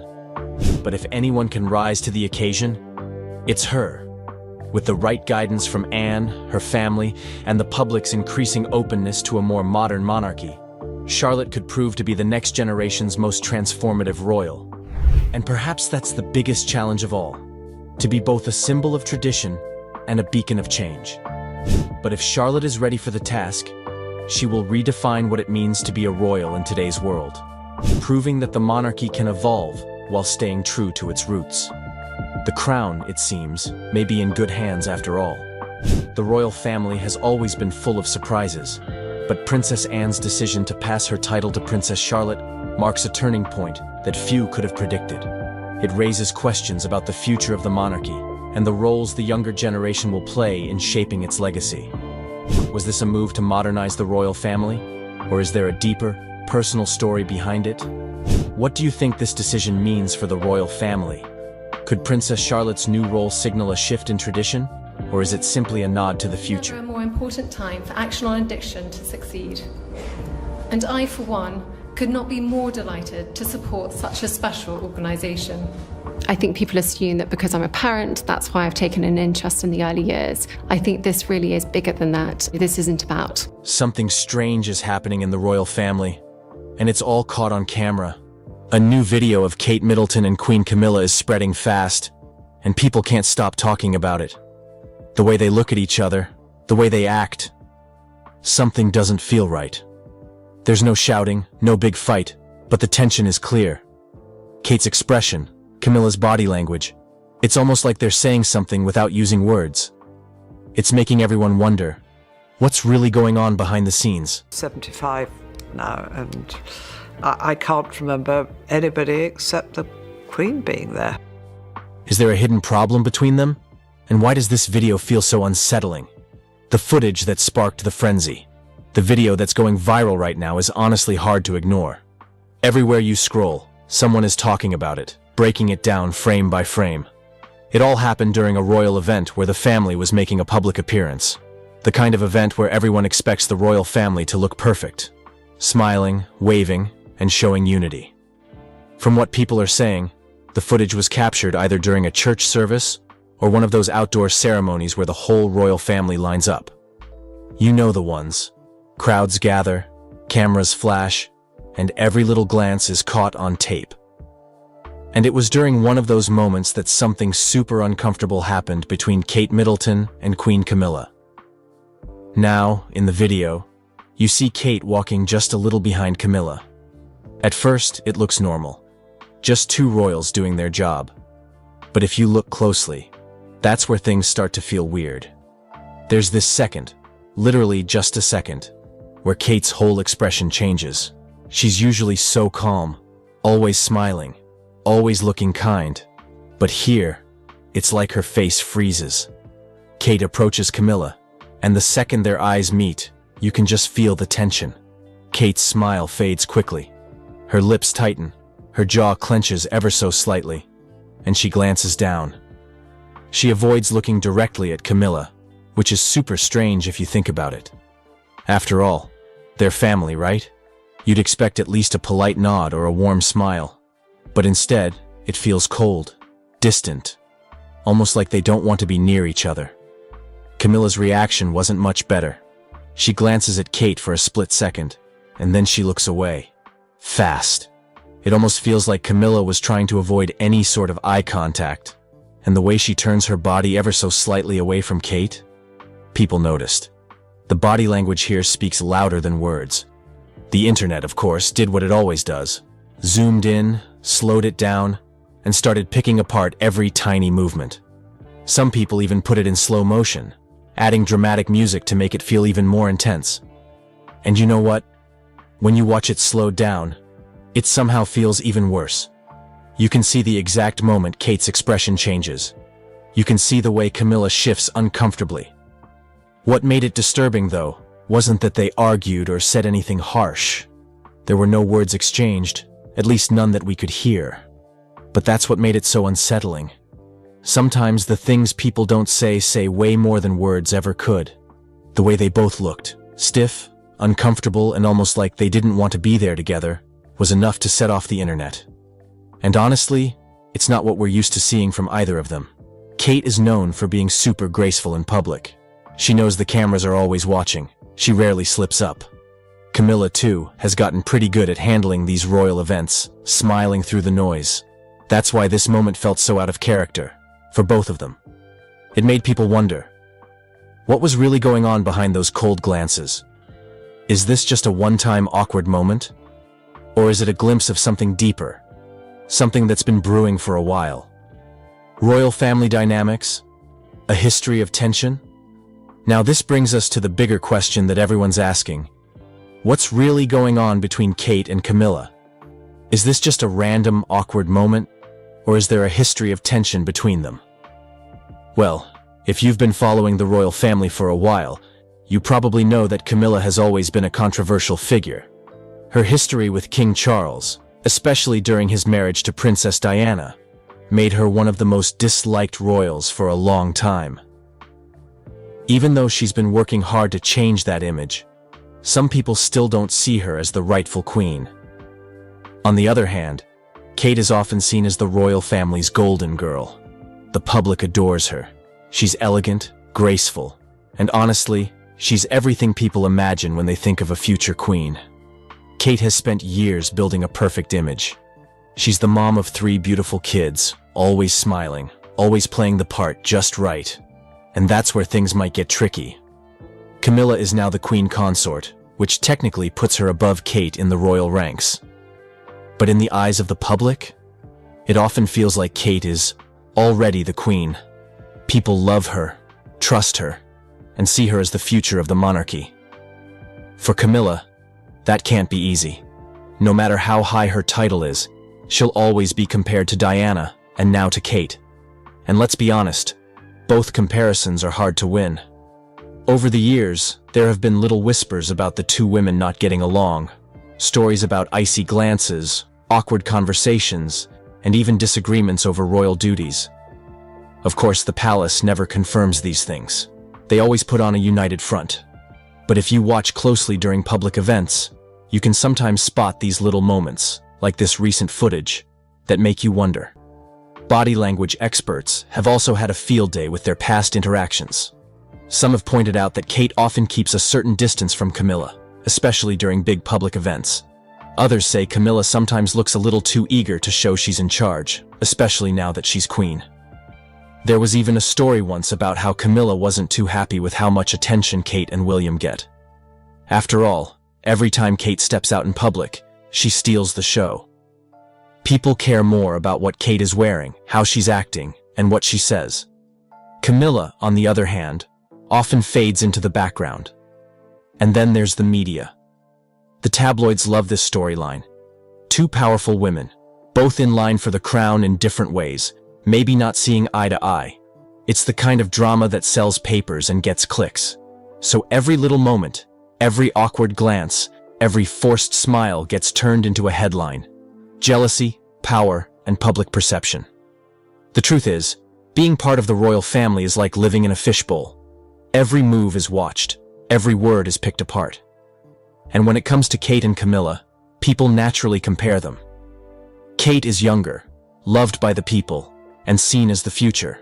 But if anyone can rise to the occasion, it's her. With the right guidance from Anne, her family, and the public's increasing openness to a more modern monarchy, Charlotte could prove to be the next generation's most transformative royal. And perhaps that's the biggest challenge of all, to be both a symbol of tradition and a beacon of change. But if Charlotte is ready for the task, she will redefine what it means to be a royal in today's world, proving that the monarchy can evolve while staying true to its roots. The crown, it seems, may be in good hands after all. The royal family has always been full of surprises, but Princess Anne's decision to pass her title to Princess Charlotte marks a turning point that few could have predicted. It raises questions about the future of the monarchy and the roles the younger generation will play in shaping its legacy. Was this a move to modernize the royal family, or is there a deeper, personal story behind it? What do you think this decision means for the royal family? Could Princess Charlotte's new role signal a shift in tradition, or is it simply a nod to the future? Never a more important time for action on addiction to succeed. And I, for one, could not be more delighted to support such a special organisation. I think people assume that because I'm a parent, that's why I've taken an interest in the early years. I think this really is bigger than that. This isn't about. Something strange is happening in the royal family, and it's all caught on camera. A new video of Kate Middleton and Queen Camilla is spreading fast, and people can't stop talking about it. The way they look at each other, the way they act. Something doesn't feel right. There's no shouting, no big fight, but the tension is clear. Kate's expression, Camilla's body language, it's almost like they're saying something without using words. It's making everyone wonder, what's really going on behind the scenes? 75 now, and I can't remember anybody except the Queen being there. Is there a hidden problem between them? And why does this video feel so unsettling? The footage that sparked the frenzy, the video that's going viral right now, is honestly hard to ignore. Everywhere you scroll, someone is talking about it, breaking it down frame by frame. It all happened during a royal event where the family was making a public appearance. The kind of event where everyone expects the royal family to look perfect, smiling, waving, and showing unity. From what people are saying, the footage was captured either during a church service or one of those outdoor ceremonies where the whole royal family lines up. You know the ones. Crowds gather, cameras flash, and every little glance is caught on tape. And it was during one of those moments that something super uncomfortable happened between Kate Middleton and Queen Camilla. Now, in the video, you see Kate walking just a little behind Camilla. At first, it looks normal. Just two royals doing their job. But if you look closely, that's where things start to feel weird. There's this second, literally just a second, where Kate's whole expression changes. She's usually so calm, always smiling, always looking kind. But here, it's like her face freezes. Kate approaches Camilla, and the second their eyes meet, you can just feel the tension. Kate's smile fades quickly. Her lips tighten, her jaw clenches ever so slightly, and she glances down. She avoids looking directly at Camilla, which is super strange if you think about it. After all, they're family, right? You'd expect at least a polite nod or a warm smile. But instead, it feels cold, distant, almost like they don't want to be near each other. Camilla's reaction wasn't much better. She glances at Kate for a split second, and then she looks away. Fast. It almost feels like Camilla was trying to avoid any sort of eye contact, and the way she turns her body ever so slightly away from Kate, people noticed. The body language here speaks louder than words. The internet, of course, did what it always does. Zoomed in, slowed it down, and started picking apart every tiny movement. Some people even put it in slow motion, adding dramatic music to make it feel even more intense. And you know what? When you watch it slowed down, it somehow feels even worse. You can see the exact moment Kate's expression changes. You can see the way Camilla shifts uncomfortably. What made it disturbing, though, wasn't that they argued or said anything harsh. There were no words exchanged, at least none that we could hear. But that's what made it so unsettling. Sometimes the things people don't say way more than words ever could. The way they both looked, stiff, uncomfortable, and almost like they didn't want to be there together, was enough to set off the internet. And honestly, it's not what we're used to seeing from either of them. Kate is known for being super graceful in public. She knows the cameras are always watching. She rarely slips up. Camilla, too, has gotten pretty good at handling these royal events, smiling through the noise. That's why this moment felt so out of character, for both of them. It made people wonder, what was really going on behind those cold glances? Is this just a one-time awkward moment? Or is it a glimpse of something deeper? Something that's been brewing for a while? Royal family dynamics? A history of tension? Now this brings us to the bigger question that everyone's asking. What's really going on between Kate and Camilla? Is this just a random, awkward moment? Or is there a history of tension between them? Well, if you've been following the royal family for a while, you probably know that Camilla has always been a controversial figure. Her history with King Charles, especially during his marriage to Princess Diana, made her one of the most disliked royals for a long time. Even though she's been working hard to change that image, some people still don't see her as the rightful queen. On the other hand, Kate is often seen as the royal family's golden girl. The public adores her. She's elegant, graceful, and honestly, she's everything people imagine when they think of a future queen. Kate has spent years building a perfect image. She's the mom of 3 beautiful kids, always smiling, always playing the part just right. And that's where things might get tricky. Camilla is now the queen consort, which technically puts her above Kate in the royal ranks. But in the eyes of the public, it often feels like Kate is already the queen. People love her, trust her, and see her as the future of the monarchy. For Camilla, that can't be easy. No matter how high her title is, she'll always be compared to Diana and now to Kate. And let's be honest, both comparisons are hard to win. Over the years, there have been little whispers about the 2 women not getting along, stories about icy glances, awkward conversations, and even disagreements over royal duties. Of course, the palace never confirms these things. They always put on a united front. But if you watch closely during public events, you can sometimes spot these little moments, like this recent footage, that make you wonder. Body language experts have also had a field day with their past interactions. Some have pointed out that Kate often keeps a certain distance from Camilla, especially during big public events. Others say Camilla sometimes looks a little too eager to show she's in charge, especially now that she's queen. There was even a story once about how Camilla wasn't too happy with how much attention Kate and William get. After all, every time Kate steps out in public, she steals the show. People care more about what Kate is wearing, how she's acting, and what she says. Camilla, on the other hand, often fades into the background. And then there's the media. The tabloids love this storyline. 2 powerful women, both in line for the crown in different ways, maybe not seeing eye to eye. It's the kind of drama that sells papers and gets clicks. So every little moment, every awkward glance, every forced smile gets turned into a headline. Jealousy, power, and public perception. The truth is, being part of the royal family is like living in a fishbowl. Every move is watched, every word is picked apart. And when it comes to Kate and Camilla, people naturally compare them. Kate is younger, loved by the people, and seen as the future.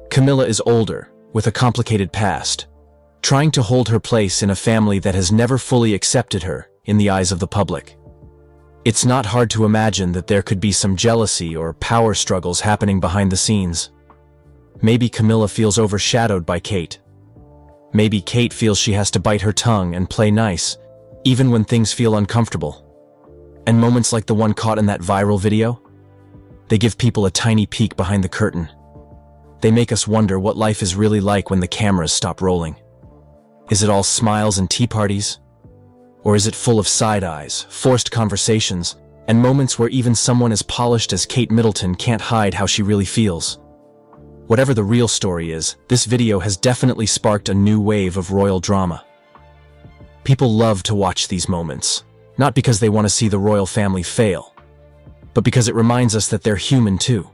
Camilla is older, with a complicated past, trying to hold her place in a family that has never fully accepted her in the eyes of the public. It's not hard to imagine that there could be some jealousy or power struggles happening behind the scenes. Maybe Camilla feels overshadowed by Kate. Maybe Kate feels she has to bite her tongue and play nice, even when things feel uncomfortable. And moments like the one caught in that viral video, they give people a tiny peek behind the curtain. They make us wonder what life is really like when the cameras stop rolling. Is it all smiles and tea parties? Or is it full of side eyes, forced conversations, and moments where even someone as polished as Kate Middleton can't hide how she really feels? Whatever the real story is, this video has definitely sparked a new wave of royal drama. People love to watch these moments, not because they want to see the royal family fail, but because it reminds us that they're human too.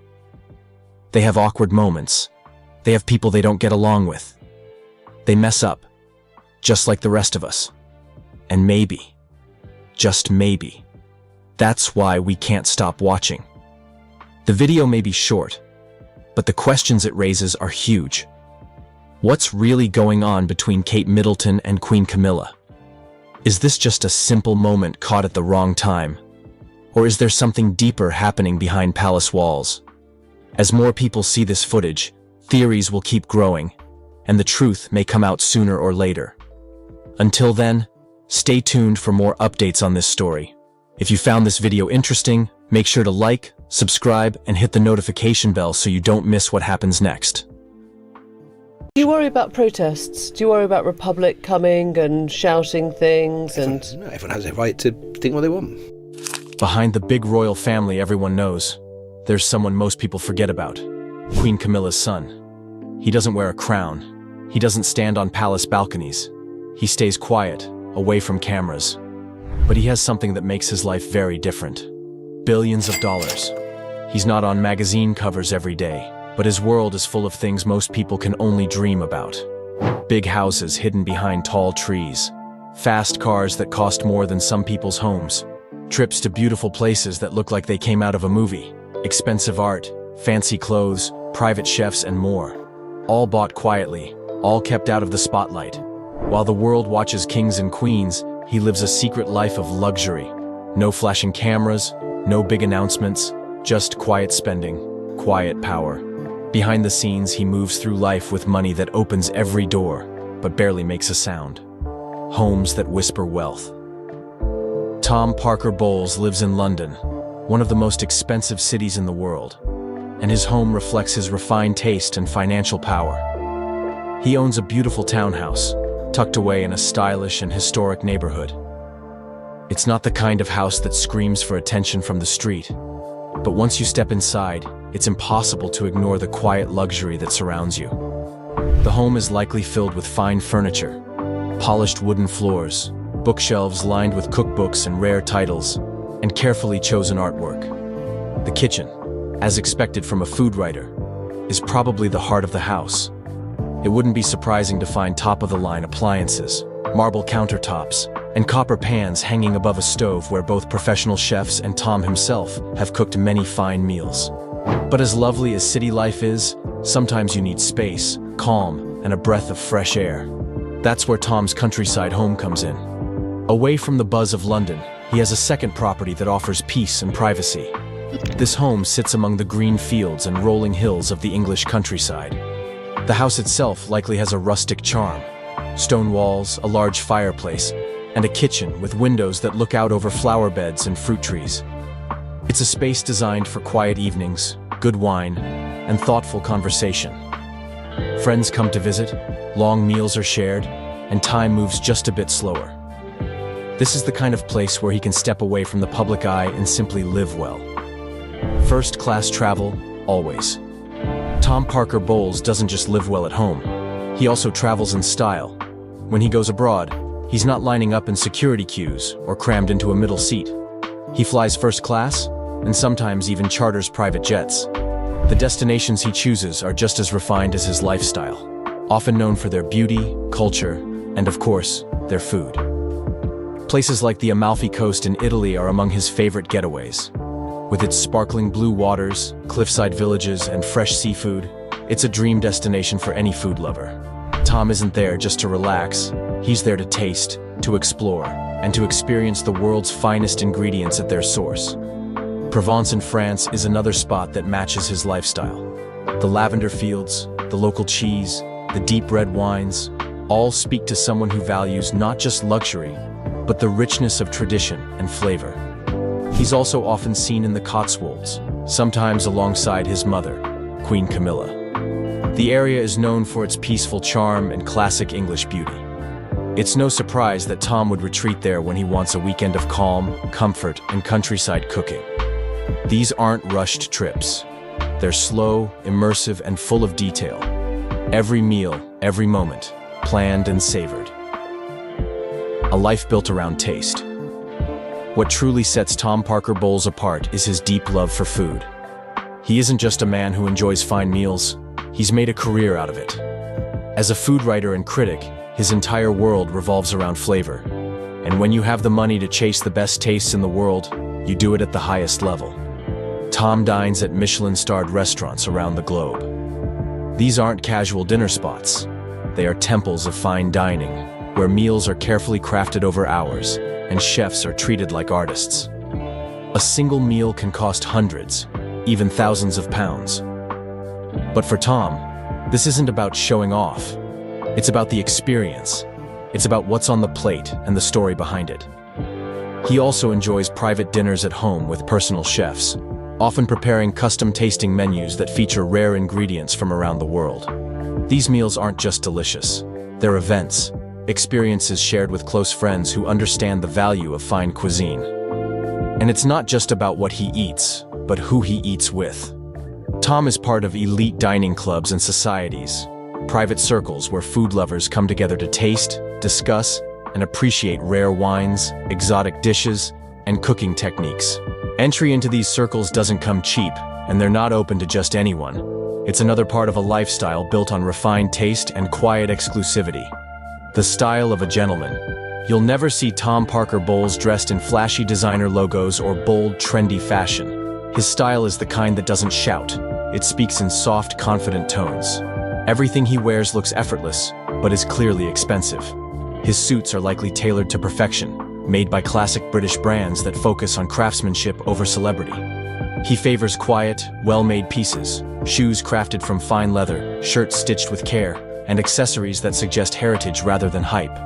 They have awkward moments. They have people they don't get along with. They mess up, just like the rest of us. And maybe, just maybe, that's why we can't stop watching. The video may be short, but the questions it raises are huge. What's really going on between Kate Middleton and Queen Camilla? Is this just a simple moment caught at the wrong time? Or is there something deeper happening behind palace walls? As more people see this footage, theories will keep growing, and the truth may come out sooner or later. Until then, stay tuned for more updates on this story. If you found this video interesting, make sure to like, subscribe, and hit the notification bell so you don't miss what happens next. Do you worry about protests? Do you worry about Republic coming and shouting things and... No, everyone has a right to think what they want. Behind the big royal family everyone knows, there's someone most people forget about. Queen Camilla's son. He doesn't wear a crown. He doesn't stand on palace balconies. He stays quiet, away from cameras. But he has something that makes his life very different. Billions of dollars. He's not on magazine covers every day, but his world is full of things most people can only dream about. Big houses hidden behind tall trees. Fast cars that cost more than some people's homes. Trips to beautiful places that look like they came out of a movie. Expensive art, fancy clothes, private chefs, and more. All bought quietly, all kept out of the spotlight. While the world watches kings and queens, he lives a secret life of luxury. No flashing cameras, no big announcements, just quiet spending, quiet power. Behind the scenes, he moves through life with money that opens every door, but barely makes a sound. Homes that whisper wealth. Tom Parker Bowles lives in London, one of the most expensive cities in the world, and his home reflects his refined taste and financial power. He owns a beautiful townhouse, tucked away in a stylish and historic neighborhood. It's not the kind of house that screams for attention from the street, but once you step inside, it's impossible to ignore the quiet luxury that surrounds you. The home is likely filled with fine furniture, polished wooden floors, bookshelves lined with cookbooks and rare titles, and carefully chosen artwork. The kitchen, as expected from a food writer, is probably the heart of the house. It wouldn't be surprising to find top-of-the-line appliances, marble countertops, and copper pans hanging above a stove where both professional chefs and Tom himself have cooked many fine meals. But as lovely as city life is, sometimes you need space, calm, and a breath of fresh air. That's where Tom's countryside home comes in. Away from the buzz of London, he has a second property that offers peace and privacy. This home sits among the green fields and rolling hills of the English countryside. The house itself likely has a rustic charm. Stone walls, a large fireplace, and a kitchen with windows that look out over flower beds and fruit trees. It's a space designed for quiet evenings, good wine, and thoughtful conversation. Friends come to visit, long meals are shared, and time moves just a bit slower. This is the kind of place where he can step away from the public eye and simply live well. First-class travel, always. Tom Parker Bowles doesn't just live well at home. He also travels in style. When he goes abroad, he's not lining up in security queues or crammed into a middle seat. He flies first class and sometimes even charters private jets. The destinations he chooses are just as refined as his lifestyle, often known for their beauty, culture, and of course, their food. Places like the Amalfi Coast in Italy are among his favorite getaways. With its sparkling blue waters, cliffside villages, and fresh seafood, it's a dream destination for any food lover. Tom isn't there just to relax. He's there to taste, to explore, and to experience the world's finest ingredients at their source. Provence in France is another spot that matches his lifestyle. The lavender fields, the local cheese, the deep red wines, all speak to someone who values not just luxury, but the richness of tradition and flavor. He's also often seen in the Cotswolds, sometimes alongside his mother, Queen Camilla. The area is known for its peaceful charm and classic English beauty. It's no surprise that Tom would retreat there when he wants a weekend of calm, comfort, and countryside cooking. These aren't rushed trips. They're slow, immersive, and full of detail. Every meal, every moment, planned and savored. A life built around taste. What truly sets Tom Parker Bowles apart is his deep love for food. He isn't just a man who enjoys fine meals, he's made a career out of it. As a food writer and critic, his entire world revolves around flavor. And when you have the money to chase the best tastes in the world, you do it at the highest level. Tom dines at Michelin-starred restaurants around the globe. These aren't casual dinner spots. They are temples of fine dining, where meals are carefully crafted over hours, and chefs are treated like artists. A single meal can cost hundreds, even thousands of pounds. But for Tom, this isn't about showing off. It's about the experience. It's about what's on the plate and the story behind it. He also enjoys private dinners at home with personal chefs, often preparing custom tasting menus that feature rare ingredients from around the world. These meals aren't just delicious. They're events, experiences shared with close friends who understand the value of fine cuisine. And it's not just about what he eats, but who he eats with. Tom is part of elite dining clubs and societies, private circles where food lovers come together to taste, discuss, and appreciate rare wines, exotic dishes, and cooking techniques. Entry into these circles doesn't come cheap, and they're not open to just anyone. It's another part of a lifestyle built on refined taste and quiet exclusivity. The style of a gentleman. You'll never see Tom Parker Bowles dressed in flashy designer logos or bold, trendy fashion. His style is the kind that doesn't shout. It speaks in soft, confident tones. Everything he wears looks effortless, but is clearly expensive. His suits are likely tailored to perfection, made by classic British brands that focus on craftsmanship over celebrity. He favors quiet, well-made pieces, shoes crafted from fine leather, shirts stitched with care, and accessories that suggest heritage rather than hype.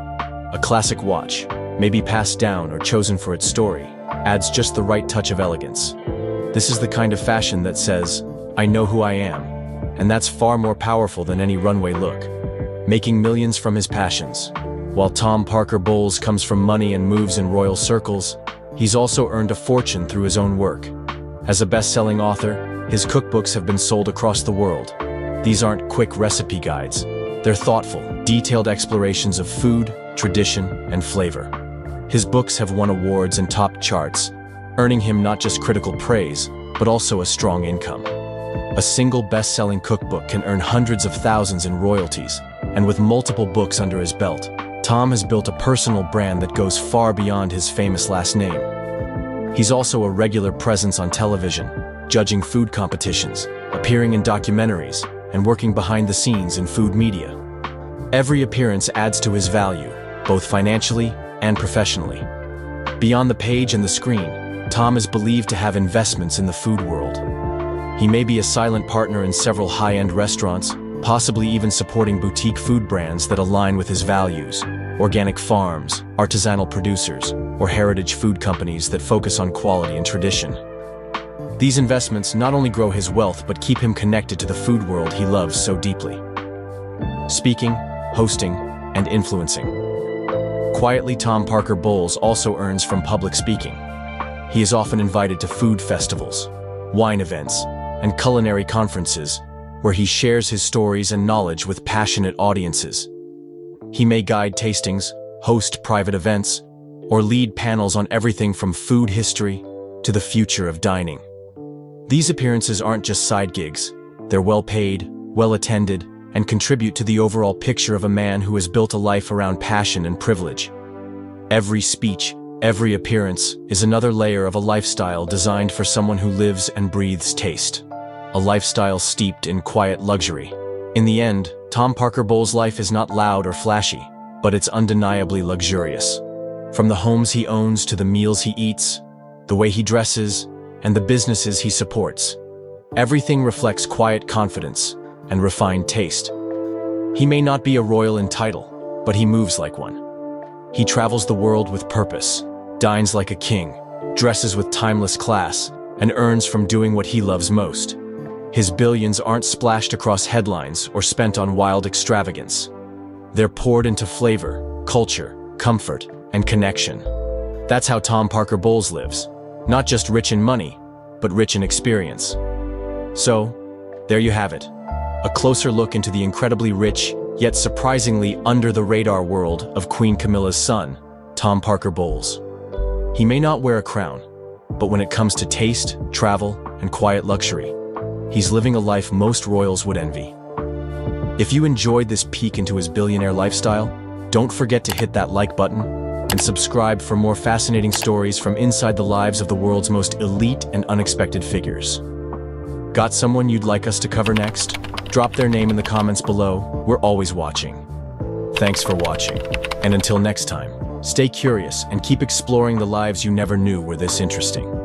A classic watch, maybe passed down or chosen for its story, adds just the right touch of elegance. This is the kind of fashion that says, "I know who I am," and that's far more powerful than any runway look. Making millions from his passions. While Tom Parker Bowles comes from money and moves in royal circles, he's also earned a fortune through his own work. As a best-selling author, his cookbooks have been sold across the world. These aren't quick recipe guides. They're thoughtful, detailed explorations of food, tradition, and flavor. His books have won awards and topped charts, earning him not just critical praise, but also a strong income. A single best-selling cookbook can earn hundreds of thousands in royalties, and with multiple books under his belt, Tom has built a personal brand that goes far beyond his famous last name. He's also a regular presence on television, judging food competitions, appearing in documentaries, and working behind the scenes in food media. Every appearance adds to his value, both financially and professionally. Beyond the page and the screen, Tom is believed to have investments in the food world. He may be a silent partner in several high-end restaurants, possibly even supporting boutique food brands that align with his values, organic farms, artisanal producers, or heritage food companies that focus on quality and tradition. These investments not only grow his wealth but keep him connected to the food world he loves so deeply. Speaking, hosting, and influencing. Quietly, Tom Parker Bowles also earns from public speaking. He is often invited to food festivals, wine events, and culinary conferences, where he shares his stories and knowledge with passionate audiences. He may guide tastings, host private events, or lead panels on everything from food history to the future of dining. These appearances aren't just side gigs. They're well-paid, well-attended, and contribute to the overall picture of a man who has built a life around passion and privilege. Every speech, every appearance is another layer of a lifestyle designed for someone who lives and breathes taste. A lifestyle steeped in quiet luxury. In the end, Tom Parker Bowles' life is not loud or flashy, but it's undeniably luxurious. From the homes he owns to the meals he eats, the way he dresses, and the businesses he supports, everything reflects quiet confidence and refined taste. He may not be a royal in title, but he moves like one. He travels the world with purpose, dines like a king, dresses with timeless class, and earns from doing what he loves most. His billions aren't splashed across headlines or spent on wild extravagance. They're poured into flavor, culture, comfort, and connection. That's how Tom Parker Bowles lives. Not just rich in money, but rich in experience. So, there you have it. A closer look into the incredibly rich, yet surprisingly under-the-radar world of Queen Camilla's son, Tom Parker Bowles. He may not wear a crown, but when it comes to taste, travel, and quiet luxury, he's living a life most royals would envy. If you enjoyed this peek into his billionaire lifestyle, don't forget to hit that like button and subscribe for more fascinating stories from inside the lives of the world's most elite and unexpected figures. Got someone you'd like us to cover next? Drop their name in the comments below. We're always watching. Thanks for watching, and until next time, stay curious and keep exploring the lives you never knew were this interesting.